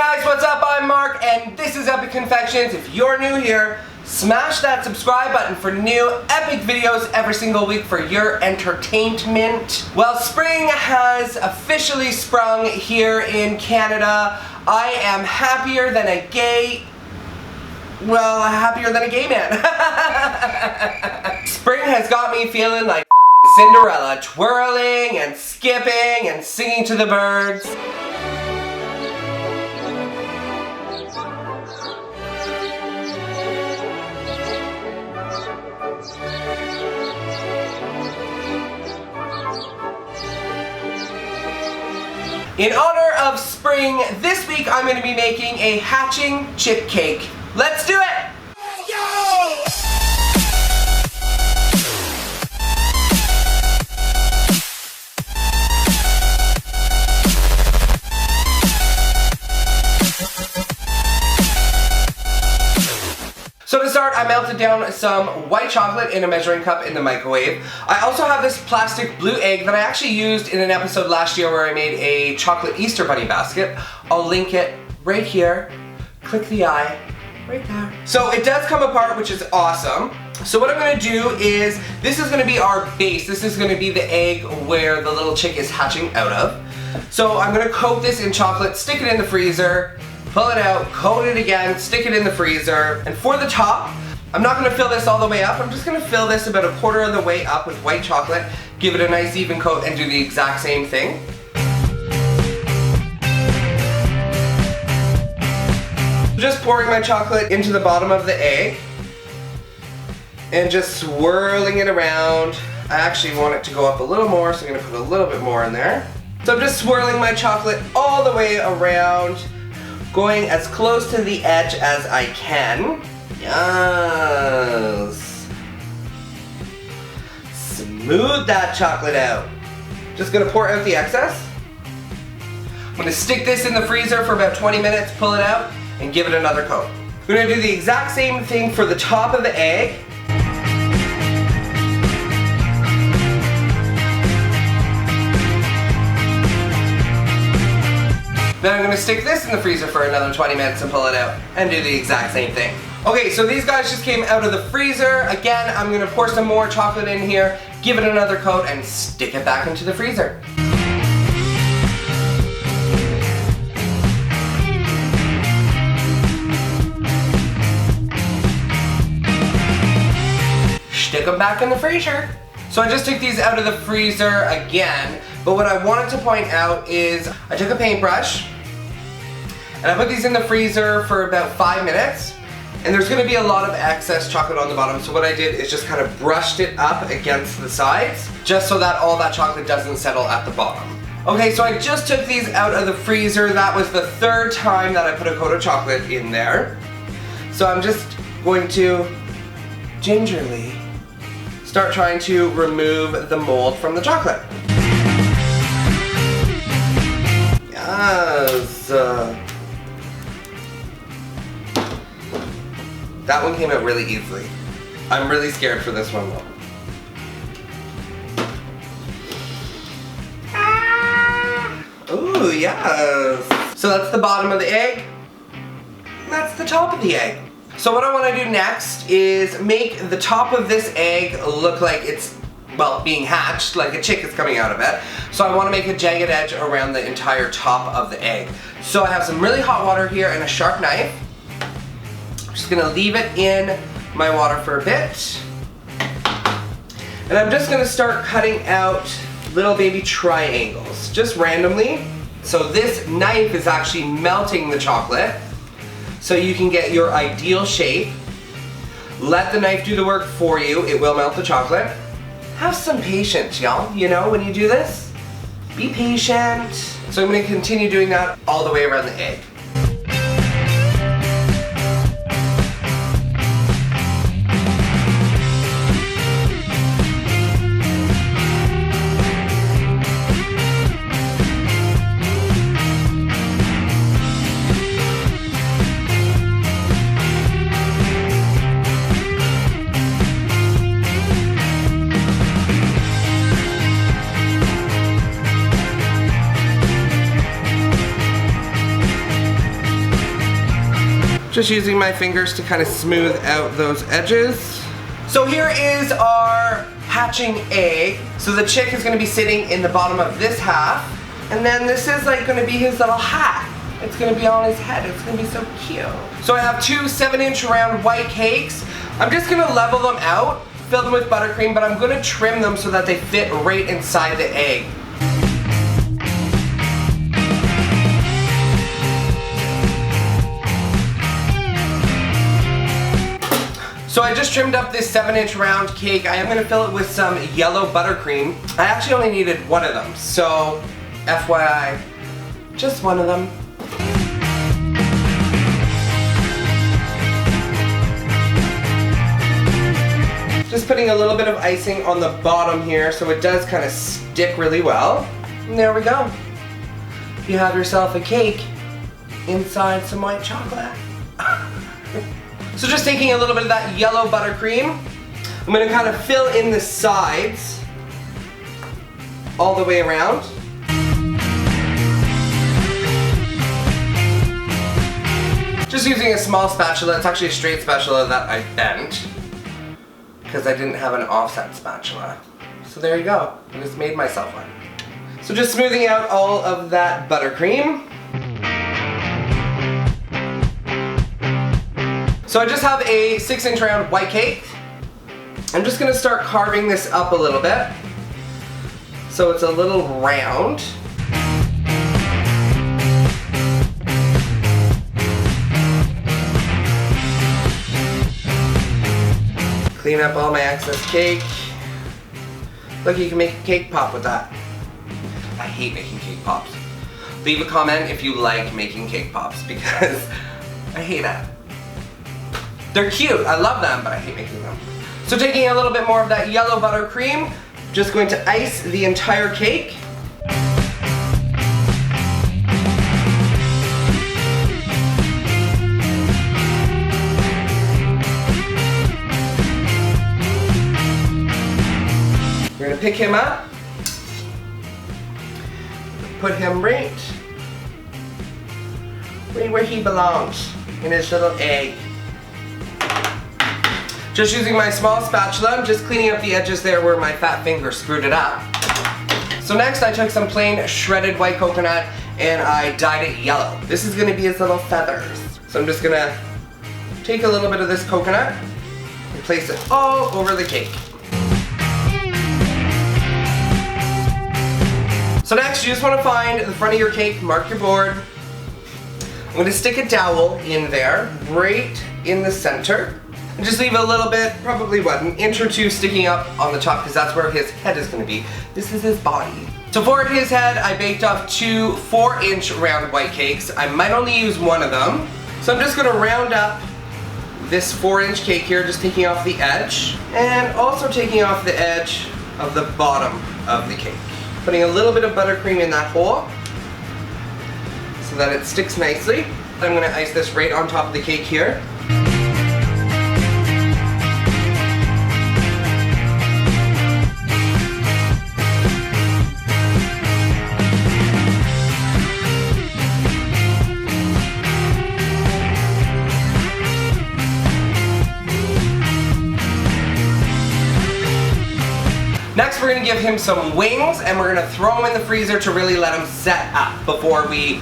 guys, what's up? I'm Mark and this is epicconfections. If you're new here, smash that subscribe button for new epic videos every single week for your entertainment. Well, spring has officially sprung here in Canada. I am happier than a gay man. Spring has got me feeling like Cinderella, twirling and skipping and singing to the birds. In honor of spring, this week I'm going to be making a hatching chip cake. Let's do it! Yo! So to start, I melted down some white chocolate in a measuring cup in the microwave. I also have this plastic blue egg that I actually used in an episode last year where I made a chocolate Easter bunny basket. I'll link it right here. Click the eye right there. So it does come apart, which is awesome. So what I'm going to do is, this is going to be our base. This is going to be the egg where the little chick is hatching out of. So I'm going to coat this in chocolate, stick it in the freezer, pull it out, coat it again, stick it in the freezer. And for the top, I'm not going to fill this all the way up. I'm just going to fill this about a quarter of the way up with white chocolate, give it a nice even coat, and do the exact same thing. Just pouring my chocolate into the bottom of the egg and just swirling it around. I actually want it to go up a little more, so I'm going to put a little bit more in there. So I'm just swirling my chocolate all the way around, going as close to the edge as I can. Yes. Smooth that chocolate out. Just gonna pour out the excess. I'm gonna stick this in the freezer for about 20 minutes, pull it out, and give it another coat. We're gonna do the exact same thing for the top of the egg. Then I'm going to stick this in the freezer for another 20 minutes and pull it out and do the exact same thing. Okay, so these guys just came out of the freezer. Again, I'm going to pour some more chocolate in here, give it another coat, and stick it back into the freezer. Stick them back in the freezer. So I just took these out of the freezer again, but what I wanted to point out is I took a paintbrush and I put these in the freezer for about 5 minutes, and there's going to be a lot of excess chocolate on the bottom, so what I did is just kind of brushed it up against the sides just so that all that chocolate doesn't settle at the bottom. Okay, so I just took these out of the freezer. That was the third time that I put a coat of chocolate in there. So I'm just going to gingerly start trying to remove the mold from the chocolate. Yes. That one came out really easily. I'm really scared for this one though. Ooh, yes. So that's the bottom of the egg. That's the top of the egg. So what I want to do next is make the top of this egg look like it's, well, being hatched, like a chick is coming out of it. So I want to make a jagged edge around the entire top of the egg. So I have some really hot water here and a sharp knife. I'm just going to leave it in my water for a bit. And I'm just going to start cutting out little baby triangles, just randomly. So this knife is actually melting the chocolate, so you can get your ideal shape. Let the knife do the work for you. It will melt the chocolate. Have some patience, y'all. You know, when you do this, be patient. So I'm going to continue doing that all the way around the egg. Just using my fingers to kind of smooth out those edges. So here is our hatching egg. So the chick is going to be sitting in the bottom of this half, and then this is like going to be his little hat. It's going to be on his head. It's going to be so cute. So I have two 7-inch round white cakes. I'm just going to level them out, fill them with buttercream, but I'm going to trim them so that they fit right inside the egg. So I just trimmed up this 7-inch round cake. I am going to fill it with some yellow buttercream. I actually only needed one of them, so FYI, just one of them. Just putting a little bit of icing on the bottom here so it does kind of stick really well. And there we go. You have yourself a cake inside some white chocolate. So just taking a little bit of that yellow buttercream, I'm going to kind of fill in the sides all the way around. Just using a small spatula. It's actually a straight spatula that I bent because I didn't have an offset spatula. So there you go. I just made myself one. So just smoothing out all of that buttercream. So I just have a 6-inch round white cake. I'm just going to start carving this up a little bit so it's a little round. Clean up all my excess cake. Look, you can make a cake pop with that. I hate making cake pops. Leave a comment if you like making cake pops because I hate it. They're cute, I love them, but I hate making them. So taking a little bit more of that yellow buttercream, just going to ice the entire cake. We're gonna pick him up, put him right where he belongs, in his little egg. Just using my small spatula, I'm just cleaning up the edges there where my fat finger screwed it up. So next I took some plain shredded white coconut and I dyed it yellow. This is gonna be his little feathers. So I'm just gonna take a little bit of this coconut and place it all over the cake. So next you just wanna find the front of your cake, mark your board. I'm gonna stick a dowel in there, right in the center. And just leave a little bit, probably what, an inch or two sticking up on the top because that's where his head is going to be. This is his body. So for his head, I baked off two 4-inch round white cakes. I might only use one of them. So I'm just going to round up this 4-inch cake here, just taking off the edge. And also taking off the edge of the bottom of the cake. Putting a little bit of buttercream in that hole so that it sticks nicely. I'm going to ice this right on top of the cake here. Next we're going to give him some wings and we're going to throw him in the freezer to really let him set up before we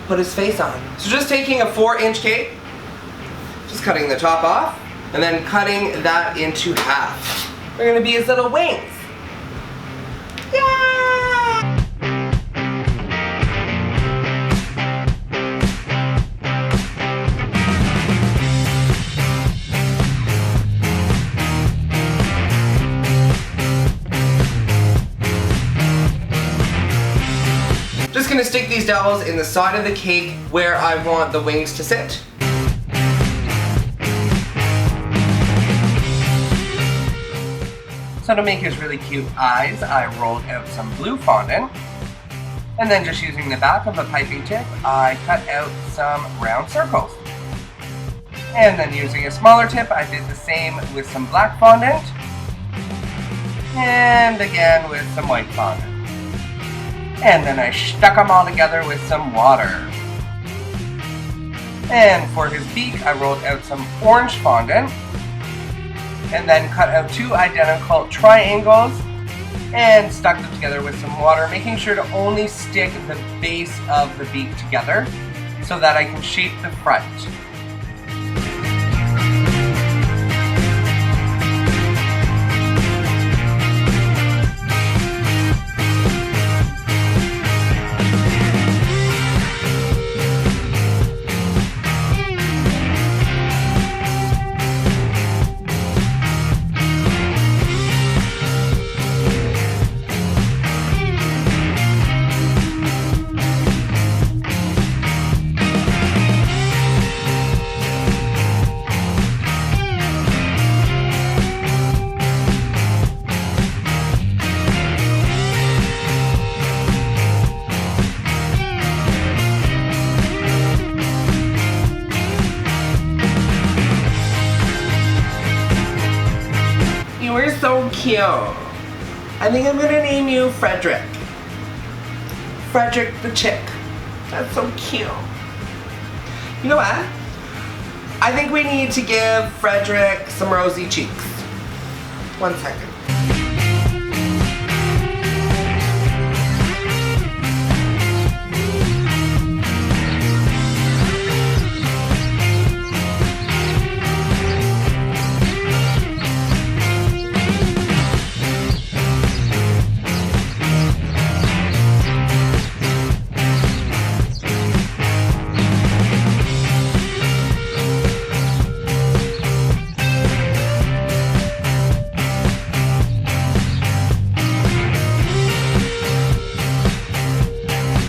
put his face on. So just taking a 4-inch cake, just cutting the top off, and then cutting that into half. They're going to be his little wings. Yeah! Just gonna stick these dowels in the side of the cake where I want the wings to sit. So to make his really cute eyes, I rolled out some blue fondant. And then just using the back of a piping tip, I cut out some round circles. And then using a smaller tip, I did the same with some black fondant. And again with some white fondant. And then I stuck them all together with some water. And for his beak, I rolled out some orange fondant and then cut out 2 identical triangles and stuck them together with some water, making sure to only stick the base of the beak together so that I can shape the front. You are so cute. I think I'm gonna name you Frederick. Frederick the chick. That's so cute. You know what? I think we need to give Frederick some rosy cheeks. 1 second.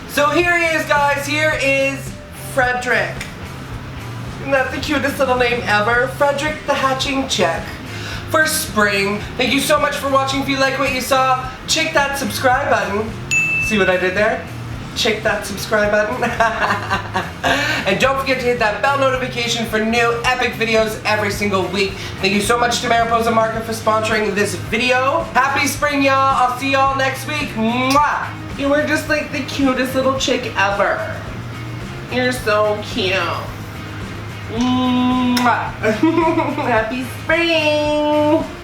So here he is, guys. Here is Frederick. Isn't that the cutest little name ever? Frederick the hatching chick for spring. Thank you so much for watching. If you like what you saw, check that subscribe button. See what I did there? Check that subscribe button. And don't forget to hit that bell notification for new epic videos every single week. Thank you so much to Mariposa Market for sponsoring this video. Happy spring, y'all. I'll see y'all next week. Mwah! You were just like the cutest little chick ever. You're so cute. Mwah! Happy spring!